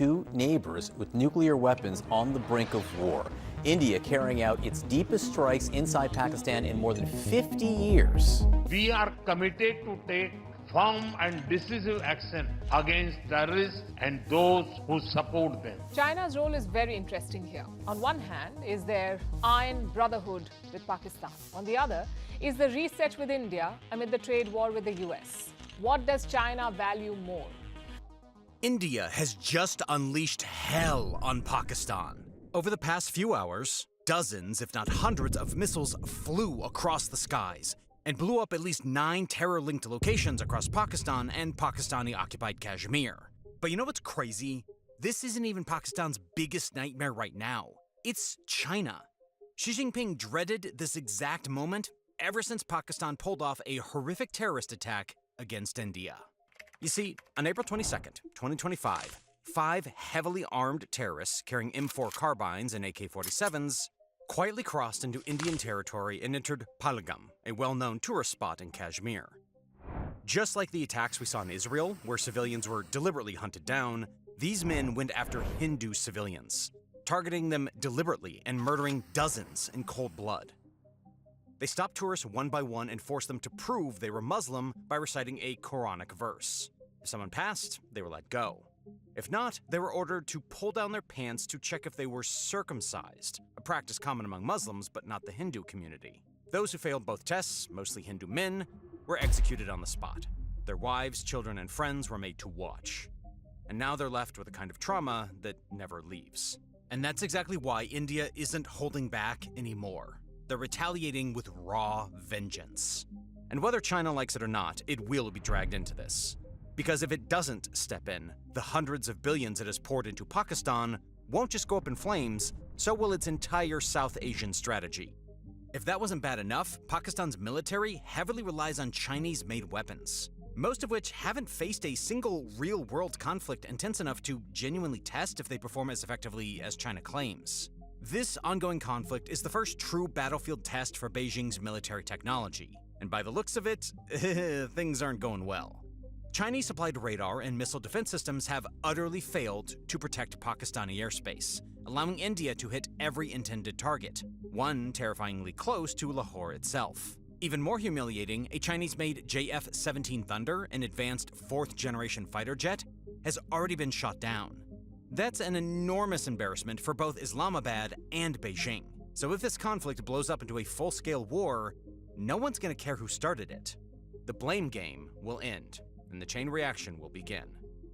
two neighbors with nuclear weapons on the brink of war. India carrying out its deepest strikes inside Pakistan in more than 50 years. We are committed to take firm and decisive action against terrorists and those who support them. China's role is very interesting here. On one hand is their iron brotherhood with Pakistan. On the other is the reset with India amid the trade war with the US. What does China value more? India has just unleashed hell on Pakistan. Over the past few hours, dozens, if not hundreds, of missiles flew across the skies and blew up at least 9 terror-linked locations across Pakistan and Pakistani-occupied Kashmir. But you know what's crazy? This isn't even Pakistan's biggest nightmare right now. It's China. Xi Jinping dreaded this exact moment ever since Pakistan pulled off a horrific terrorist attack against India. You see, on April 22nd, 2025, 5 heavily armed terrorists carrying M4 carbines and AK-47s quietly crossed into Indian territory and entered Pahalgam, a well-known tourist spot in Kashmir. Just like the attacks we saw in Israel, where civilians were deliberately hunted down, these men went after Hindu civilians, targeting them deliberately and murdering dozens in cold blood. They stopped tourists one by one and forced them to prove they were Muslim by reciting a Quranic verse. If someone passed, they were let go. If not, they were ordered to pull down their pants to check if they were circumcised, a practice common among Muslims but not the Hindu community. Those who failed both tests, mostly Hindu men, were executed on the spot. Their wives, children, and friends were made to watch. And now they're left with a kind of trauma that never leaves. And that's exactly why India isn't holding back anymore. They're retaliating with raw vengeance. And whether China likes it or not, it will be dragged into this. Because if it doesn't step in, the hundreds of billions it has poured into Pakistan won't just go up in flames, so will its entire South Asian strategy. If that wasn't bad enough, Pakistan's military heavily relies on Chinese-made weapons, most of which haven't faced a single real-world conflict intense enough to genuinely test if they perform as effectively as China claims. This ongoing conflict is the first true battlefield test for Beijing's military technology, and by the looks of it, things aren't going well. Chinese-supplied radar and missile defense systems have utterly failed to protect Pakistani airspace, allowing India to hit every intended target, one terrifyingly close to Lahore itself. Even more humiliating, a Chinese-made JF-17 Thunder, an advanced 4th-generation fighter jet, has already been shot down. That's an enormous embarrassment for both Islamabad and Beijing. So if this conflict blows up into a full-scale war, no one's going to care who started it. The blame game will end, and the chain reaction will begin.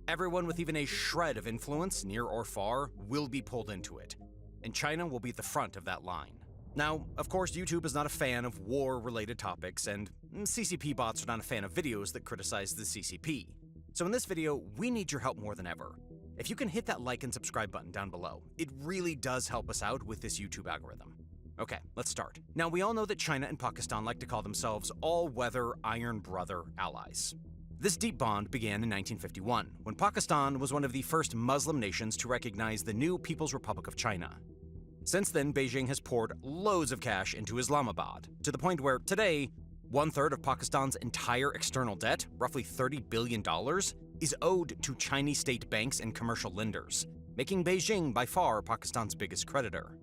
Everyone with even a shred of influence, near or far, will be pulled into it, and China will be at the front of that line. Now, of course, YouTube is not a fan of war-related topics, and CCP bots are not a fan of videos that criticize the CCP. So in this video, we need your help more than ever. If you can hit that like and subscribe button down below, it really does help us out with this YouTube algorithm. Okay, let's start. Now, we all know that China and Pakistan like to call themselves all-weather Iron Brother allies. This deep bond began in 1951, when Pakistan was one of the first Muslim nations to recognize the new People's Republic of China. Since then, Beijing has poured loads of cash into Islamabad, to the point where today, 1/3 of Pakistan's entire external debt, roughly $30 billion, is owed to Chinese state banks and commercial lenders, making Beijing by far Pakistan's biggest creditor.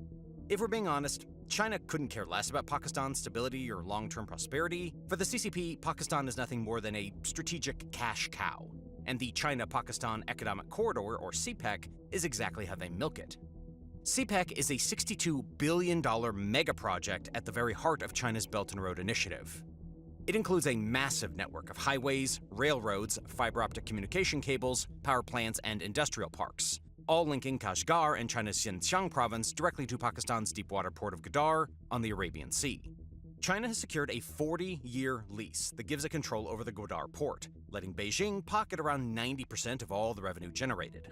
If we're being honest, China couldn't care less about Pakistan's stability or long-term prosperity. For the CCP, Pakistan is nothing more than a strategic cash cow, and the China-Pakistan Economic Corridor, or CPEC, is exactly how they milk it. CPEC is a $62 billion mega-project at the very heart of China's Belt and Road Initiative. It includes a massive network of highways, railroads, fiber-optic communication cables, power plants, and industrial parks, all linking Kashgar and China's Xinjiang province directly to Pakistan's deepwater port of Gwadar on the Arabian Sea. China has secured a 40-year lease that gives it control over the Gwadar port, letting Beijing pocket around 90% of all the revenue generated.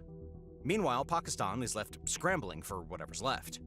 Meanwhile, Pakistan is left scrambling for whatever's left.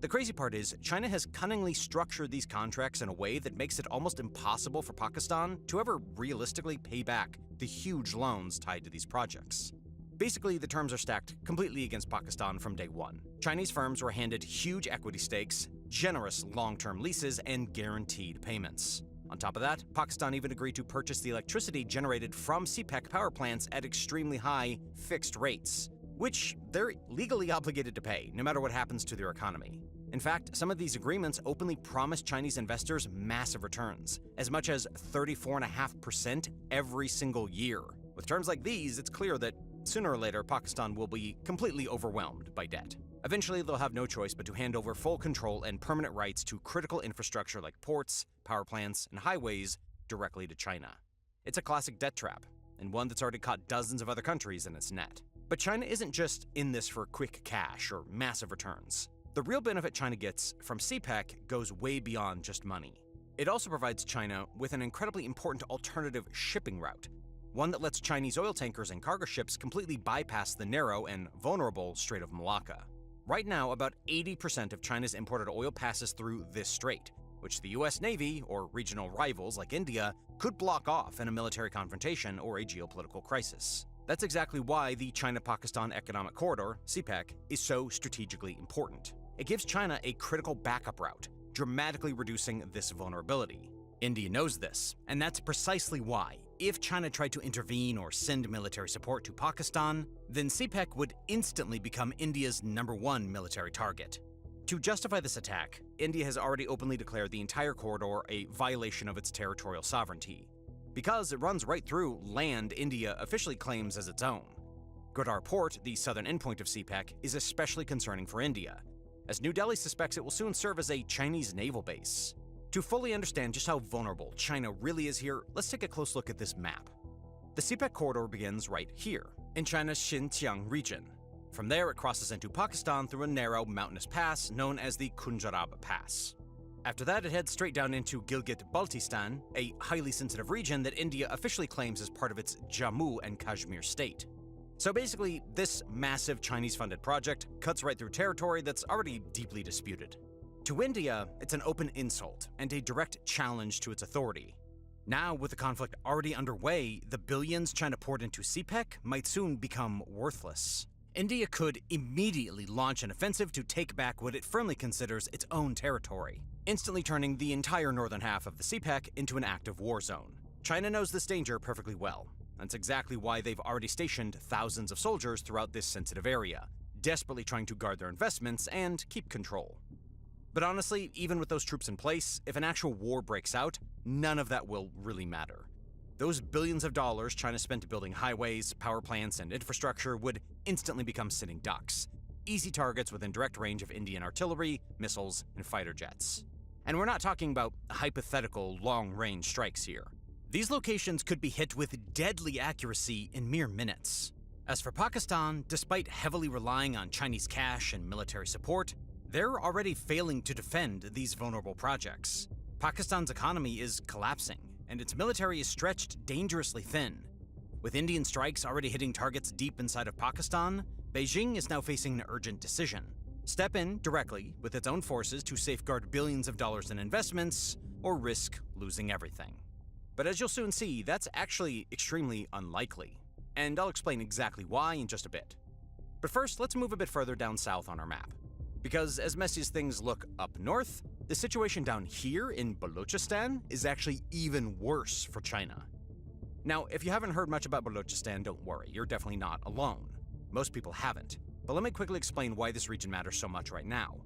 The crazy part is, China has cunningly structured these contracts in a way that makes it almost impossible for Pakistan to ever realistically pay back the huge loans tied to these projects. Basically, the terms are stacked completely against Pakistan from day one. Chinese firms were handed huge equity stakes, generous long-term leases, and guaranteed payments. On top of that, Pakistan even agreed to purchase the electricity generated from CPEC power plants at extremely high, fixed rates, which they're legally obligated to pay, no matter what happens to their economy. In fact, some of these agreements openly promise Chinese investors massive returns, as much as 34.5% every single year. With terms like these, it's clear that sooner or later, Pakistan will be completely overwhelmed by debt. Eventually, they'll have no choice but to hand over full control and permanent rights to critical infrastructure like ports, power plants, and highways directly to China. It's a classic debt trap, and one that's already caught dozens of other countries in its net. But China isn't just in this for quick cash or massive returns. The real benefit China gets from CPEC goes way beyond just money. It also provides China with an incredibly important alternative shipping route, one that lets Chinese oil tankers and cargo ships completely bypass the narrow and vulnerable Strait of Malacca. Right now, about 80% of China's imported oil passes through this strait, which the US Navy, or regional rivals like India, could block off in a military confrontation or a geopolitical crisis. That's exactly why the China-Pakistan Economic Corridor, CPEC, is so strategically important. It gives China a critical backup route, dramatically reducing this vulnerability. India knows this, and that's precisely why, if China tried to intervene or send military support to Pakistan, then CPEC would instantly become India's #1 military target. To justify this attack, India has already openly declared the entire corridor a violation of its territorial sovereignty, because it runs right through land India officially claims as its own. Gwadar Port, the southern endpoint of CPEC, is especially concerning for India, as New Delhi suspects it will soon serve as a Chinese naval base. To fully understand just how vulnerable China really is here, let's take a close look at this map. The CPEC corridor begins right here, in China's Xinjiang region. From there, it crosses into Pakistan through a narrow mountainous pass known as the Khunjarab Pass. After that, it heads straight down into Gilgit-Baltistan, a highly sensitive region that India officially claims as part of its Jammu and Kashmir state. So basically, this massive Chinese-funded project cuts right through territory that's already deeply disputed. To India, it's an open insult and a direct challenge to its authority. Now, with the conflict already underway, the billions China poured into CPEC might soon become worthless. India could immediately launch an offensive to take back what it firmly considers its own territory, instantly turning the entire northern half of the CPEC into an active war zone. China knows this danger perfectly well. That's exactly why they've already stationed thousands of soldiers throughout this sensitive area, desperately trying to guard their investments and keep control. But honestly, even with those troops in place, if an actual war breaks out, none of that will really matter. Those billions of dollars China spent building highways, power plants, and infrastructure would instantly become sitting ducks, easy targets within direct range of Indian artillery, missiles, and fighter jets. And we're not talking about hypothetical long-range strikes here. These locations could be hit with deadly accuracy in mere minutes. As for Pakistan, despite heavily relying on Chinese cash and military support, they're already failing to defend these vulnerable projects. Pakistan's economy is collapsing, and its military is stretched dangerously thin. With Indian strikes already hitting targets deep inside of Pakistan, Beijing is now facing an urgent decision: step in directly with its own forces to safeguard billions of dollars in investments, or risk losing everything. But as you'll soon see, that's actually extremely unlikely, and I'll explain exactly why in just a bit. But first, let's move a bit further down south on our map, because as messy as things look up north, the situation down here in Balochistan is actually even worse for China. Now, if you haven't heard much about Balochistan, don't worry, you're definitely not alone. Most people haven't, but let me quickly explain why this region matters so much right now.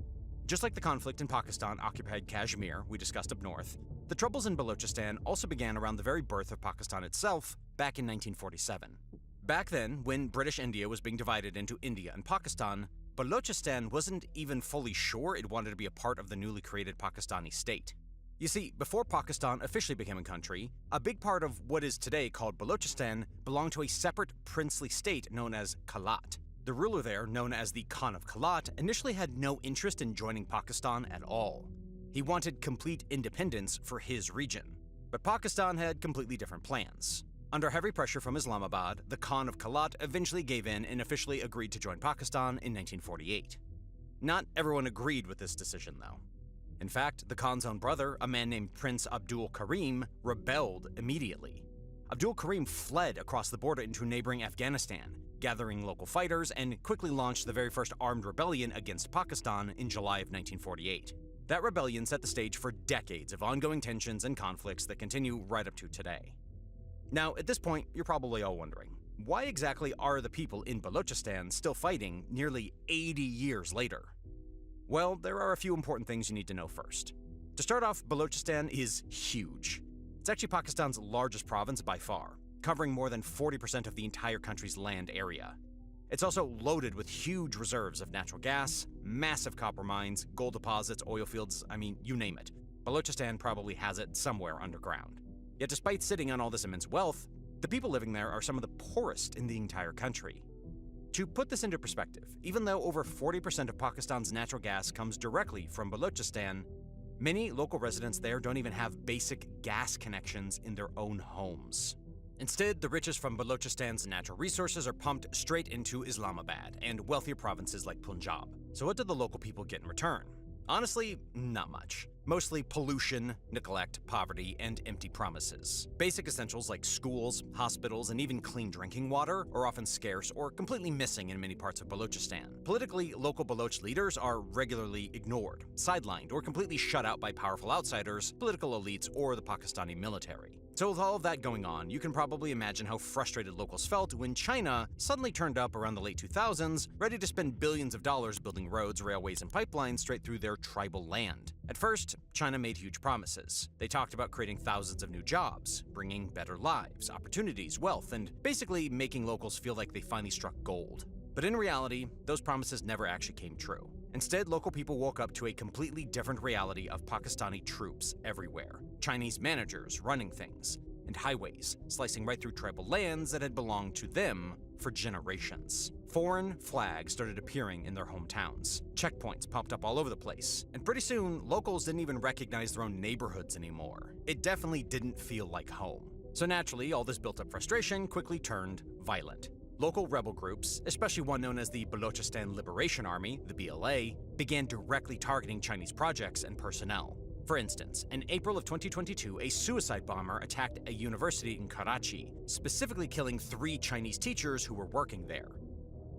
Just like the conflict in Pakistan-occupied Kashmir we discussed up north, the troubles in Balochistan also began around the very birth of Pakistan itself back in 1947. Back then, when British India was being divided into India and Pakistan, Balochistan wasn't even fully sure it wanted to be a part of the newly created Pakistani state. You see, before Pakistan officially became a country, a big part of what is today called Balochistan belonged to a separate princely state known as Kalat. The ruler there, known as the Khan of Kalat, initially had no interest in joining Pakistan at all. He wanted complete independence for his region. But Pakistan had completely different plans. Under heavy pressure from Islamabad, the Khan of Kalat eventually gave in and officially agreed to join Pakistan in 1948. Not everyone agreed with this decision, though. In fact, the Khan's own brother, a man named Prince Abdul Karim, rebelled immediately. Abdul Karim fled across the border into neighboring Afghanistan, gathering local fighters, and quickly launched the very first armed rebellion against Pakistan in July of 1948. That rebellion set the stage for decades of ongoing tensions and conflicts that continue right up to today. Now, at this point, you're probably all wondering, why exactly are the people in Balochistan still fighting nearly 80 years later? Well, there are a few important things you need to know first. To start off, Balochistan is huge. It's actually Pakistan's largest province by far, covering more than 40% of the entire country's land area. It's also loaded with huge reserves of natural gas, massive copper mines, gold deposits, oil fields, I mean, you name it. Balochistan probably has it somewhere underground. Yet despite sitting on all this immense wealth, the people living there are some of the poorest in the entire country. To put this into perspective, even though over 40% of Pakistan's natural gas comes directly from Balochistan, many local residents there don't even have basic gas connections in their own homes. Instead, the riches from Balochistan's natural resources are pumped straight into Islamabad and wealthier provinces like Punjab. So what do the local people get in return? Honestly, not much. Mostly pollution, neglect, poverty, and empty promises. Basic essentials like schools, hospitals, and even clean drinking water are often scarce or completely missing in many parts of Balochistan. Politically, local Baloch leaders are regularly ignored, sidelined, or completely shut out by powerful outsiders, political elites, or the Pakistani military. So with all of that going on, you can probably imagine how frustrated locals felt when China suddenly turned up around the late 2000s, ready to spend billions of dollars building roads, railways, and pipelines straight through their tribal land. At first, China made huge promises. They talked about creating thousands of new jobs, bringing better lives, opportunities, wealth, and basically making locals feel like they finally struck gold. But in reality, those promises never actually came true. Instead, local people woke up to a completely different reality of Pakistani troops everywhere, Chinese managers running things, and highways slicing right through tribal lands that had belonged to them for generations. Foreign flags started appearing in their hometowns. Checkpoints popped up all over the place, and pretty soon, locals didn't even recognize their own neighborhoods anymore. It definitely didn't feel like home. So naturally, all this built-up frustration quickly turned violent. Local rebel groups, especially one known as the Balochistan Liberation Army, the BLA, began directly targeting Chinese projects and personnel. For instance, in April of 2022, a suicide bomber attacked a university in Karachi, specifically killing 3 Chinese teachers who were working there.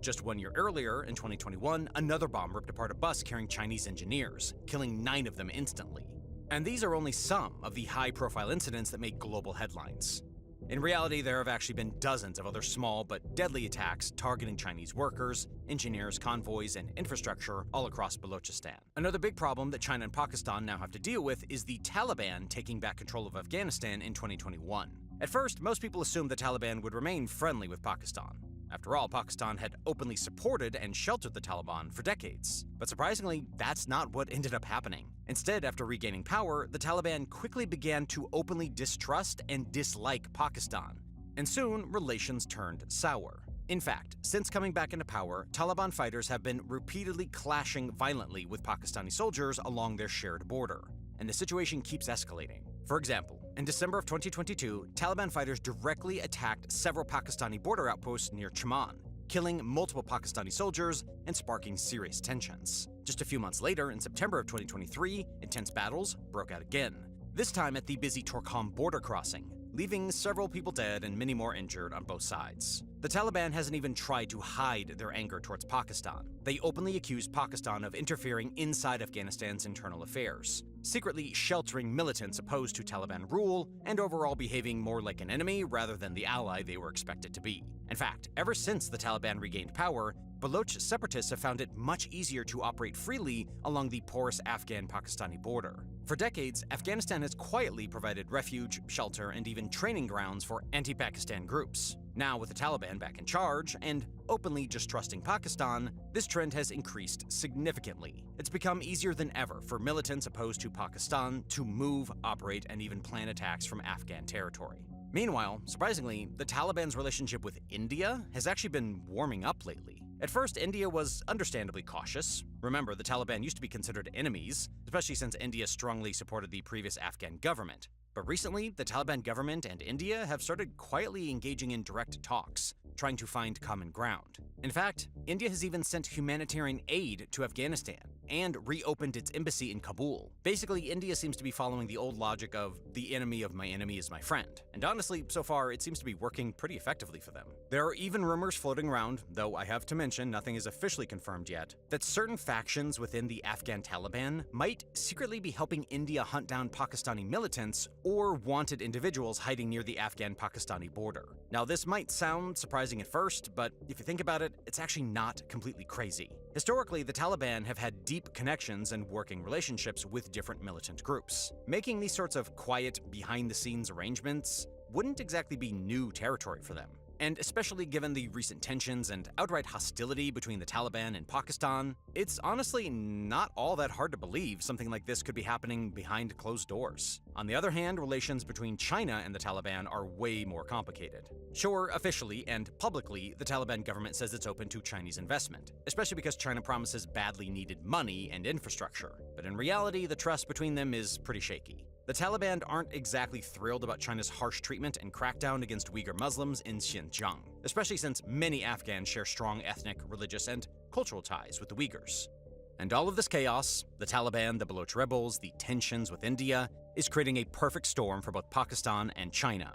Just 1 year earlier, in 2021, another bomb ripped apart a bus carrying Chinese engineers, killing 9 of them instantly. And these are only some of the high-profile incidents that make global headlines. In reality, there have actually been dozens of other small but deadly attacks targeting Chinese workers, engineers, convoys, and infrastructure all across Balochistan. Another big problem that China and Pakistan now have to deal with is the Taliban taking back control of Afghanistan in 2021. At first, most people assumed the Taliban would remain friendly with Pakistan. After all, Pakistan had openly supported and sheltered the Taliban for decades. But surprisingly, that's not what ended up happening. Instead, after regaining power, the Taliban quickly began to openly distrust and dislike Pakistan. And soon, relations turned sour. In fact, since coming back into power, Taliban fighters have been repeatedly clashing violently with Pakistani soldiers along their shared border. And the situation keeps escalating. For example, in December of 2022, Taliban fighters directly attacked several Pakistani border outposts near Chaman, killing multiple Pakistani soldiers and sparking serious tensions. Just a few months later, in September of 2023, intense battles broke out again, this time at the busy Torkham border crossing, leaving several people dead and many more injured on both sides. The Taliban hasn't even tried to hide their anger towards Pakistan. They openly accused Pakistan of interfering inside Afghanistan's internal affairs, secretly sheltering militants opposed to Taliban rule, and overall behaving more like an enemy rather than the ally they were expected to be. In fact, ever since the Taliban regained power, Baloch separatists have found it much easier to operate freely along the porous Afghan-Pakistani border. For decades, Afghanistan has quietly provided refuge, shelter, and even training grounds for anti-Pakistan groups. Now, with the Taliban back in charge and openly distrusting Pakistan, this trend has increased significantly. It's become easier than ever for militants opposed to Pakistan to move, operate, and even plan attacks from Afghan territory. Meanwhile, surprisingly, the Taliban's relationship with India has actually been warming up lately. At first, India was understandably cautious. Remember, the Taliban used to be considered enemies, especially since India strongly supported the previous Afghan government. But recently, the Taliban government and India have started quietly engaging in direct talks, trying to find common ground. In fact, India has even sent humanitarian aid to Afghanistan, and reopened its embassy in Kabul. Basically, India seems to be following the old logic of the enemy of my enemy is my friend. And honestly, so far, it seems to be working pretty effectively for them. There are even rumors floating around, though I have to mention nothing is officially confirmed yet, that certain factions within the Afghan Taliban might secretly be helping India hunt down Pakistani militants or wanted individuals hiding near the Afghan-Pakistani border. Now, this might sound surprising at first, but if you think about it, it's actually not completely crazy. Historically, the Taliban have had deep connections and working relationships with different militant groups. Making these sorts of quiet, behind-the-scenes arrangements wouldn't exactly be new territory for them. And especially given the recent tensions and outright hostility between the Taliban and Pakistan, it's honestly not all that hard to believe something like this could be happening behind closed doors. On the other hand, relations between China and the Taliban are way more complicated. Sure, officially and publicly, the Taliban government says it's open to Chinese investment, especially because China promises badly needed money and infrastructure. But in reality, the trust between them is pretty shaky. The Taliban aren't exactly thrilled about China's harsh treatment and crackdown against Uyghur Muslims in Xinjiang, especially since many Afghans share strong ethnic, religious, and cultural ties with the Uyghurs. And all of this chaos, the Taliban, the Baloch rebels, the tensions with India, is creating a perfect storm for both Pakistan and China,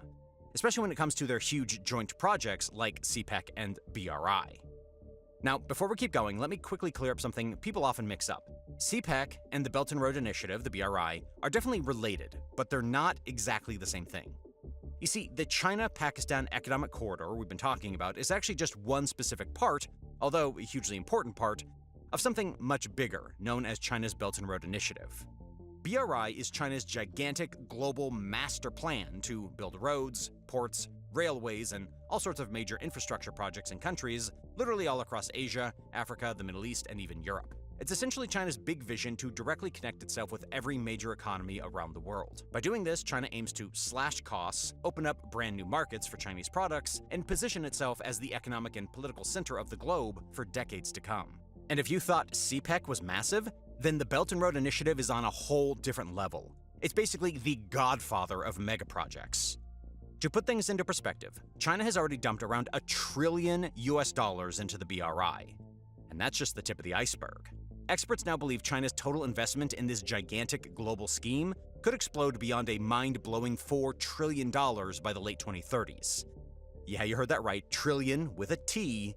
especially when it comes to their huge joint projects like CPEC and BRI. Now, before we keep going, let me quickly clear up something people often mix up. CPEC and the Belt and Road Initiative, the BRI, are definitely related, but they're not exactly the same thing. You see, the China-Pakistan Economic Corridor we've been talking about is actually just one specific part, although a hugely important part, of something much bigger, known as China's Belt and Road Initiative. BRI is China's gigantic global master plan to build roads, ports, railways, and all sorts of major infrastructure projects in countries literally all across Asia, Africa, the Middle East, and even Europe. It's essentially China's big vision to directly connect itself with every major economy around the world. By doing this, China aims to slash costs, open up brand new markets for Chinese products, and position itself as the economic and political center of the globe for decades to come. And if you thought CPEC was massive, then the Belt and Road Initiative is on a whole different level. It's basically the godfather of mega projects. To put things into perspective, China has already dumped around $1 trillion into the BRI. And that's just the tip of the iceberg. Experts now believe China's total investment in this gigantic global scheme could explode beyond a mind-blowing $4 trillion by the late 2030s. Yeah, you heard that right, trillion with a T.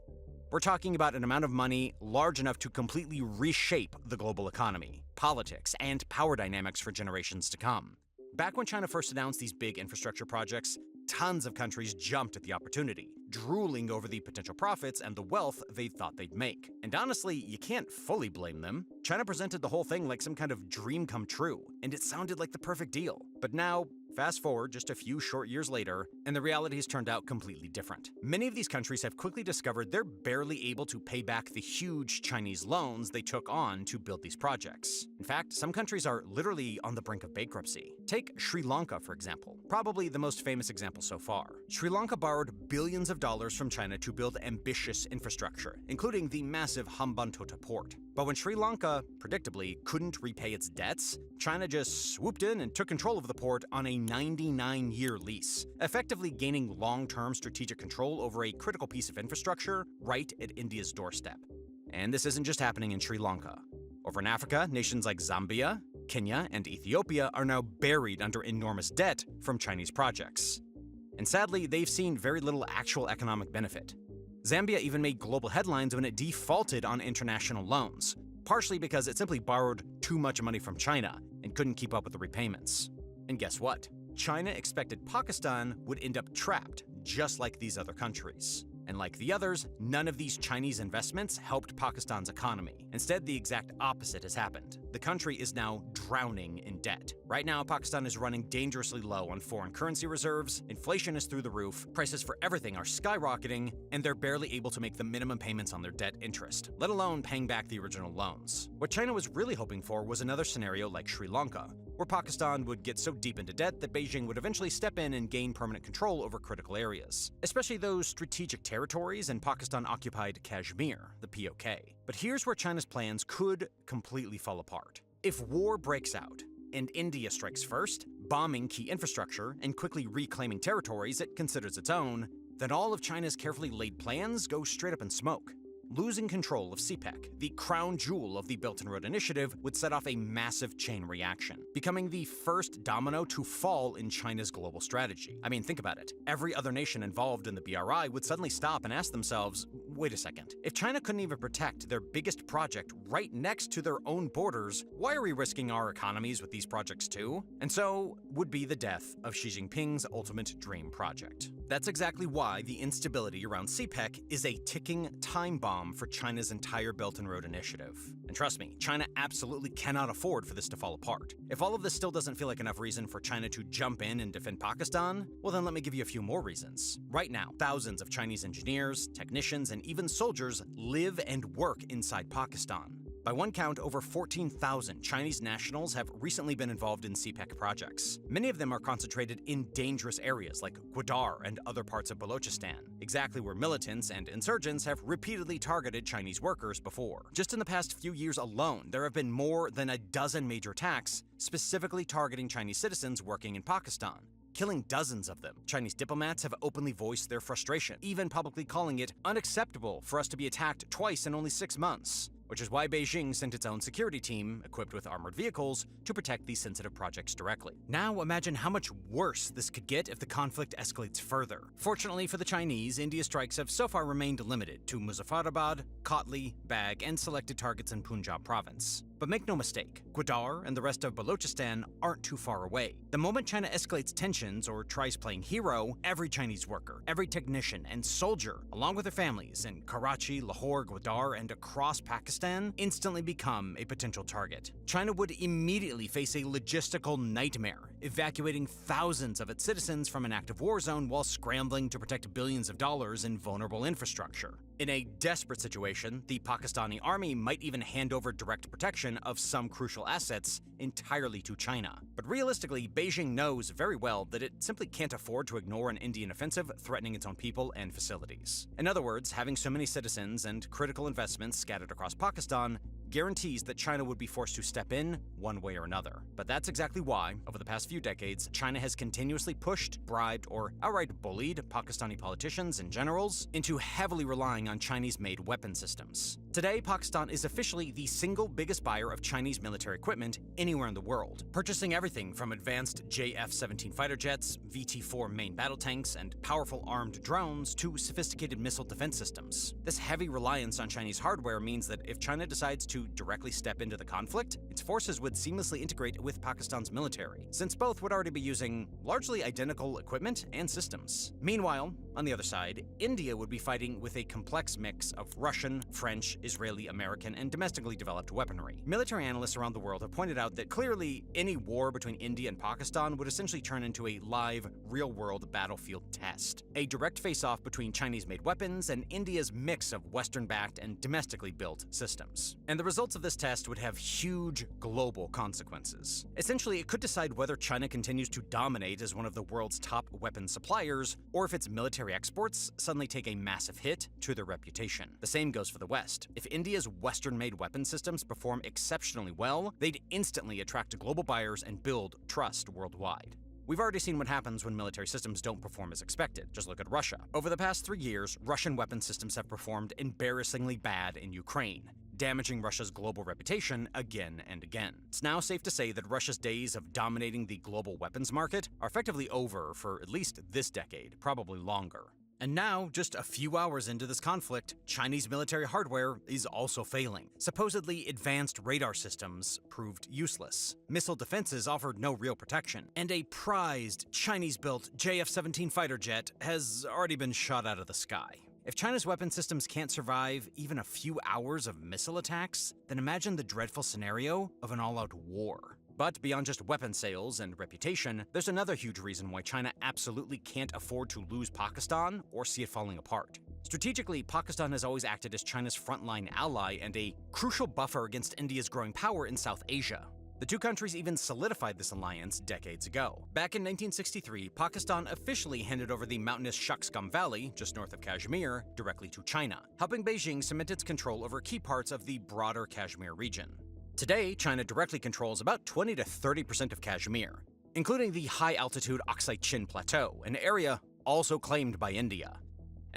We're talking about an amount of money large enough to completely reshape the global economy, politics, and power dynamics for generations to come. Back when China first announced these big infrastructure projects, tons of countries jumped at the opportunity, drooling over the potential profits and the wealth they thought they'd make. And honestly, you can't fully blame them. China presented the whole thing like some kind of dream come true, and it sounded like the perfect deal. But now, fast forward just a few short years later, and the reality has turned out completely different. Many of these countries have quickly discovered they're barely able to pay back the huge Chinese loans they took on to build these projects. In fact, some countries are literally on the brink of bankruptcy. Take Sri Lanka, for example, probably the most famous example so far. Sri Lanka borrowed billions of dollars from China to build ambitious infrastructure, including the massive Hambantota port. But when Sri Lanka, predictably, couldn't repay its debts, China just swooped in and took control of the port on a 99-year lease, effectively gaining long-term strategic control over a critical piece of infrastructure right at India's doorstep. And this isn't just happening in Sri Lanka. Over in Africa, nations like Zambia, Kenya, and Ethiopia are now buried under enormous debt from Chinese projects. And sadly, they've seen very little actual economic benefit. Zambia even made global headlines when it defaulted on international loans, partially because it simply borrowed too much money from China and couldn't keep up with the repayments. And guess what? China expected Pakistan would end up trapped, just like these other countries. And like the others, none of these Chinese investments helped Pakistan's economy. Instead, the exact opposite has happened. The country is now drowning in debt. Right now, Pakistan is running dangerously low on foreign currency reserves, inflation is through the roof, prices for everything are skyrocketing, and they're barely able to make the minimum payments on their debt interest, let alone paying back the original loans. What China was really hoping for was another scenario like Sri Lanka, where Pakistan would get so deep into debt that Beijing would eventually step in and gain permanent control over critical areas, especially those strategic territories in Pakistan-occupied Kashmir, the POK. But here's where China's plans could completely fall apart. If war breaks out, and India strikes first, bombing key infrastructure and quickly reclaiming territories it considers its own, then all of China's carefully laid plans go straight up in smoke. losing control of CPEC, the crown jewel of the Belt and Road Initiative, would set off a massive chain reaction, becoming the first domino to fall in China's global strategy. I mean, think about it. Every other nation involved in the BRI would suddenly stop and ask themselves, wait a second, if China couldn't even protect their biggest project right next to their own borders, why are we risking our economies with these projects too? And so would be the death of Xi Jinping's ultimate dream project. That's exactly why the instability around CPEC is a ticking time bomb for China's entire Belt and Road Initiative. And trust me, China absolutely cannot afford for this to fall apart. If all of this still doesn't feel like enough reason for China to jump in and defend Pakistan, well then let me give you a few more reasons. Right now, thousands of Chinese engineers, technicians, and even soldiers live and work inside Pakistan. By one count, over 14,000 Chinese nationals have recently been involved in CPEC projects. Many of them are concentrated in dangerous areas like Gwadar and other parts of Balochistan, exactly where militants and insurgents have repeatedly targeted Chinese workers before. Just in the past few years alone, there have been more than a dozen major attacks specifically targeting Chinese citizens working in Pakistan, killing dozens of them. Chinese diplomats have openly voiced their frustration, even publicly calling it unacceptable for us to be attacked twice in only 6 months. Which is why Beijing sent its own security team, equipped with armored vehicles, to protect these sensitive projects directly. Now imagine how much worse this could get if the conflict escalates further. Fortunately for the Chinese, India's strikes have so far remained limited to Muzaffarabad, Kotli, Bagh, and selected targets in Punjab province. But make no mistake, Gwadar and the rest of Balochistan aren't too far away. The moment China escalates tensions or tries playing hero, every Chinese worker, every technician and soldier, along with their families in Karachi, Lahore, Gwadar, and across Pakistan, instantly become a potential target. China would immediately face a logistical nightmare, evacuating thousands of its citizens from an active war zone while scrambling to protect billions of dollars in vulnerable infrastructure. In a desperate situation, the Pakistani army might even hand over direct protection of some crucial assets entirely to China. But realistically, Beijing knows very well that it simply can't afford to ignore an Indian offensive threatening its own people and facilities. In other words, having so many citizens and critical investments scattered across Pakistan guarantees that China would be forced to step in one way or another. But that's exactly why, over the past few decades, China has continuously pushed, bribed, or outright bullied Pakistani politicians and generals into heavily relying on Chinese-made weapon systems. Today, Pakistan is officially the single biggest buyer of Chinese military equipment anywhere in the world, purchasing everything from advanced JF-17 fighter jets, VT-4 main battle tanks, and powerful armed drones to sophisticated missile defense systems. This heavy reliance on Chinese hardware means that if China decides to directly step into the conflict, its forces would seamlessly integrate with Pakistan's military, since both would already be using largely identical equipment and systems. Meanwhile, on the other side, India would be fighting with a complex mix of Russian, French, Israeli, American, and domestically developed weaponry. Military analysts around the world have pointed out that clearly any war between India and Pakistan would essentially turn into a live, real-world battlefield test. A direct face-off between Chinese-made weapons and India's mix of Western-backed and domestically built systems. And the results of this test would have huge global consequences. Essentially, it could decide whether China continues to dominate as one of the world's top weapons suppliers, or if its military exports suddenly take a massive hit to their reputation. The same goes for the West. If India's Western-made weapon systems perform exceptionally well, they'd instantly attract global buyers and build trust worldwide. We've already seen what happens when military systems don't perform as expected. Just look at Russia. Over the past 3 years, Russian weapon systems have performed embarrassingly bad in Ukraine, damaging Russia's global reputation again and again. It's now safe to say that Russia's days of dominating the global weapons market are effectively over for at least this decade, probably longer. And now, just a few hours into this conflict, Chinese military hardware is also failing. Supposedly advanced radar systems proved useless. Missile defenses offered no real protection. And a prized Chinese-built JF-17 fighter jet has already been shot out of the sky. If China's weapon systems can't survive even a few hours of missile attacks, then imagine the dreadful scenario of an all-out war. But beyond just weapon sales and reputation, there's another huge reason why China absolutely can't afford to lose Pakistan or see it falling apart. Strategically, Pakistan has always acted as China's frontline ally and a crucial buffer against India's growing power in South Asia. The two countries even solidified this alliance decades ago. Back in 1963, Pakistan officially handed over the mountainous Shaksgam Valley, just north of Kashmir, directly to China, helping Beijing cement its control over key parts of the broader Kashmir region. Today, China directly controls about 20 to 30% of Kashmir, including the high-altitude Aksai Chin Plateau, an area also claimed by India.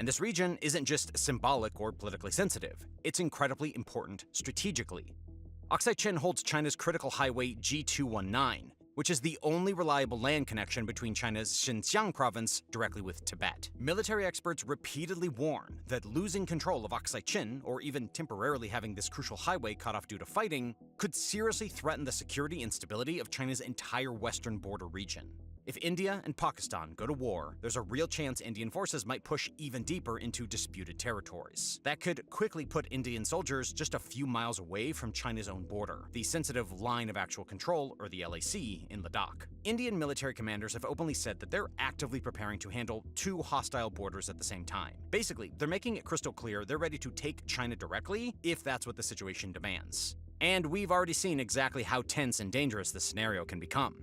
And this region isn't just symbolic or politically sensitive, it's incredibly important strategically. Aksai Chin holds China's critical highway G219, which is the only reliable land connection between China's Xinjiang province directly with Tibet. Military experts repeatedly warn that losing control of Aksai Chin, or even temporarily having this crucial highway cut off due to fighting, could seriously threaten the security and stability of China's entire western border region. If India and Pakistan go to war, there's a real chance Indian forces might push even deeper into disputed territories. That could quickly put Indian soldiers just a few miles away from China's own border, the sensitive Line of Actual Control, or the LAC, in Ladakh. Indian military commanders have openly said that they're actively preparing to handle two hostile borders at the same time. Basically, they're making it crystal clear they're ready to take China directly if that's what the situation demands. And we've already seen exactly how tense and dangerous this scenario can become.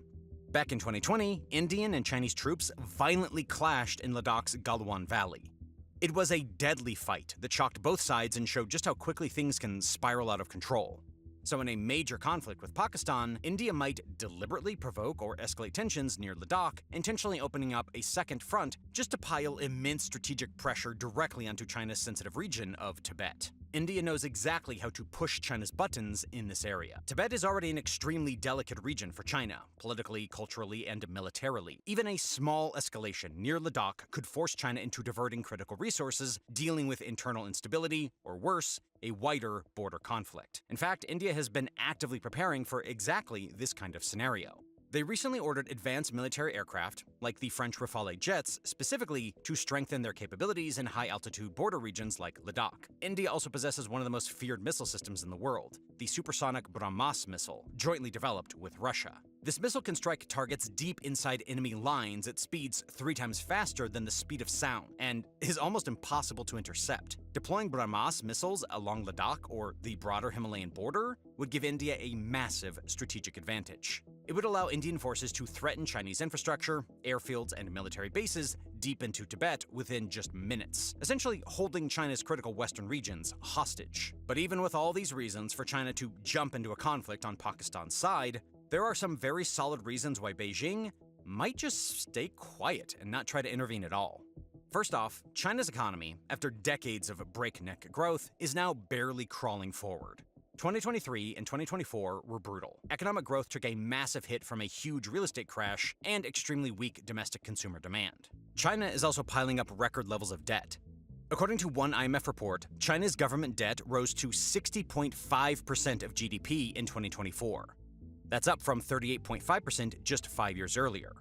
Back in 2020, Indian and Chinese troops violently clashed in Ladakh's Galwan Valley. It was a deadly fight that shocked both sides and showed just how quickly things can spiral out of control. So in a major conflict with Pakistan, India might deliberately provoke or escalate tensions near Ladakh, intentionally opening up a second front just to pile immense strategic pressure directly onto China's sensitive region of Tibet. India knows exactly how to push China's buttons in this area. Tibet is already an extremely delicate region for China, politically, culturally, and militarily. Even a small escalation near Ladakh could force China into diverting critical resources, dealing with internal instability, or worse, a wider border conflict. In fact, India has been actively preparing for exactly this kind of scenario. They recently ordered advanced military aircraft, like the French Rafale jets, specifically to strengthen their capabilities in high-altitude border regions like Ladakh. India also possesses one of the most feared missile systems in the world, the supersonic BrahMos missile, jointly developed with Russia. This missile can strike targets deep inside enemy lines at speeds 3 times faster than the speed of sound, and is almost impossible to intercept. Deploying BrahMos missiles along Ladakh or the broader Himalayan border would give India a massive strategic advantage. It would allow Indian forces to threaten Chinese infrastructure, airfields, and military bases deep into Tibet within just minutes, essentially holding China's critical western regions hostage. But even with all these reasons for China to jump into a conflict on Pakistan's side, there are some very solid reasons why Beijing might just stay quiet and not try to intervene at all. First off, China's economy, after decades of breakneck growth, is now barely crawling forward. 2023 and 2024 were brutal. Economic growth took a massive hit from a huge real estate crash and extremely weak domestic consumer demand. China is also piling up record levels of debt. According to one IMF report, China's government debt rose to 60.5% of GDP in 2024. That's up from 38.5% just 5 years earlier.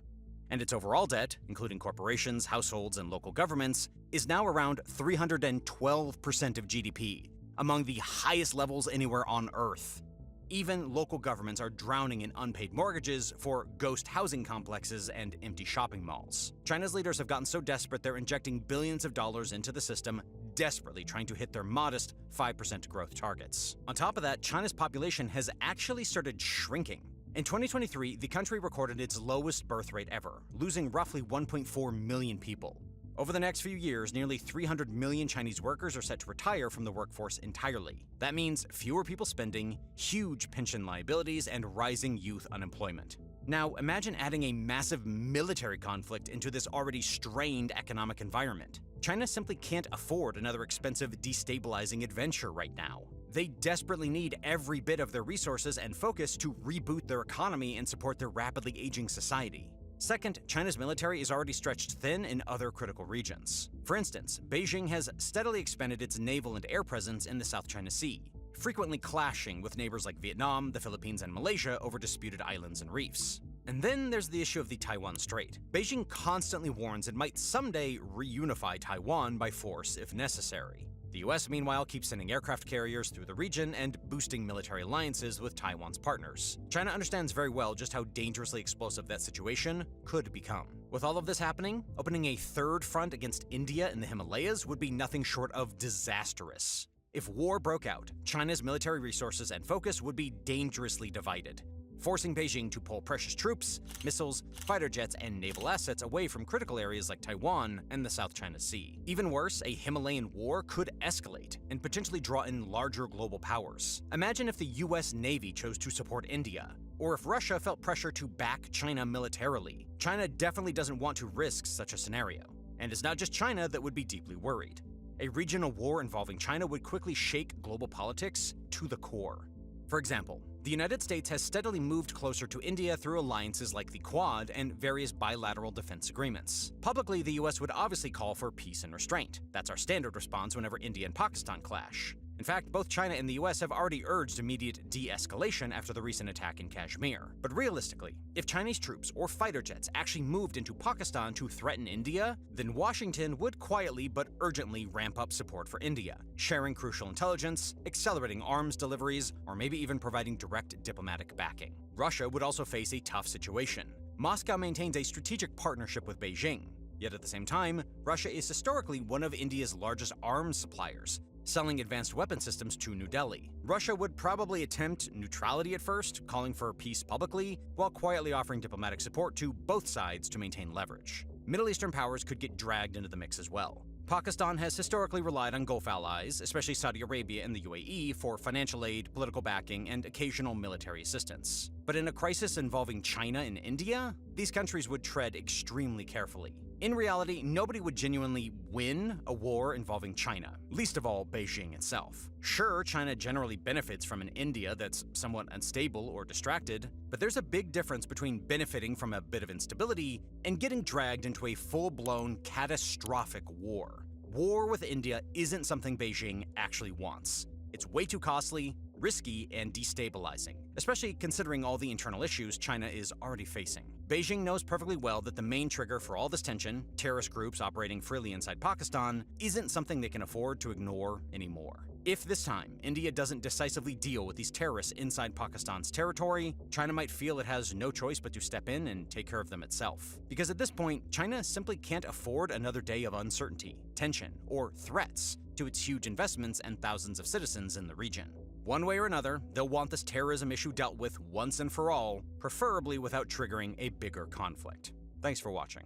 And its overall debt, including corporations, households, and local governments, is now around 312% of GDP, among the highest levels anywhere on Earth. Even local governments are drowning in unpaid mortgages for ghost housing complexes and empty shopping malls. China's leaders have gotten so desperate they're injecting billions of dollars into the system, desperately trying to hit their modest 5% growth targets. On top of that, China's population has actually started shrinking. In 2023, the country recorded its lowest birth rate ever, losing roughly 1.4 million people. Over the next few years, nearly 300 million Chinese workers are set to retire from the workforce entirely. That means fewer people spending, huge pension liabilities, and rising youth unemployment. Now, imagine adding a massive military conflict into this already strained economic environment. China simply can't afford another expensive, destabilizing adventure right now. They desperately need every bit of their resources and focus to reboot their economy and support their rapidly aging society. Second, China's military is already stretched thin in other critical regions. For instance, Beijing has steadily expanded its naval and air presence in the South China Sea, frequently clashing with neighbors like Vietnam, the Philippines, and Malaysia over disputed islands and reefs. And then there's the issue of the Taiwan Strait. Beijing constantly warns it might someday reunify Taiwan by force if necessary. The US, meanwhile, keeps sending aircraft carriers through the region and boosting military alliances with Taiwan's partners. China understands very well just how dangerously explosive that situation could become. With all of this happening, opening a third front against India in the Himalayas would be nothing short of disastrous. If war broke out, China's military resources and focus would be dangerously divided, forcing Beijing to pull precious troops, missiles, fighter jets, and naval assets away from critical areas like Taiwan and the South China Sea. Even worse, a Himalayan war could escalate and potentially draw in larger global powers. Imagine if the US Navy chose to support India, or if Russia felt pressure to back China militarily. China definitely doesn't want to risk such a scenario. And it's not just China that would be deeply worried. A regional war involving China would quickly shake global politics to the core. For example, the United States has steadily moved closer to India through alliances like the Quad and various bilateral defense agreements. Publicly, the US would obviously call for peace and restraint. That's our standard response whenever India and Pakistan clash. In fact, both China and the US have already urged immediate de-escalation after the recent attack in Kashmir. But realistically, if Chinese troops or fighter jets actually moved into Pakistan to threaten India, then Washington would quietly but urgently ramp up support for India, sharing crucial intelligence, accelerating arms deliveries, or maybe even providing direct diplomatic backing. Russia would also face a tough situation. Moscow maintains a strategic partnership with Beijing. Yet at the same time, Russia is historically one of India's largest arms suppliers, selling advanced weapon systems to New Delhi. Russia would probably attempt neutrality at first, calling for peace publicly, while quietly offering diplomatic support to both sides to maintain leverage. Middle Eastern powers could get dragged into the mix as well. Pakistan has historically relied on Gulf allies, especially Saudi Arabia and the UAE, for financial aid, political backing, and occasional military assistance. But in a crisis involving China and India, these countries would tread extremely carefully. In reality, nobody would genuinely win a war involving China, least of all Beijing itself. Sure, China generally benefits from an India that's somewhat unstable or distracted, but there's a big difference between benefiting from a bit of instability and getting dragged into a full-blown catastrophic war. War with India isn't something Beijing actually wants. It's way too costly, risky, and destabilizing, especially considering all the internal issues China is already facing. Beijing knows perfectly well that the main trigger for all this tension, terrorist groups operating freely inside Pakistan, isn't something they can afford to ignore anymore. If this time India doesn't decisively deal with these terrorists inside Pakistan's territory, China might feel it has no choice but to step in and take care of them itself. Because at this point, China simply can't afford another day of uncertainty, tension, or threats to its huge investments and thousands of citizens in the region. One way or another, they'll want this terrorism issue dealt with once and for all, preferably without triggering a bigger conflict. Thanks for watching.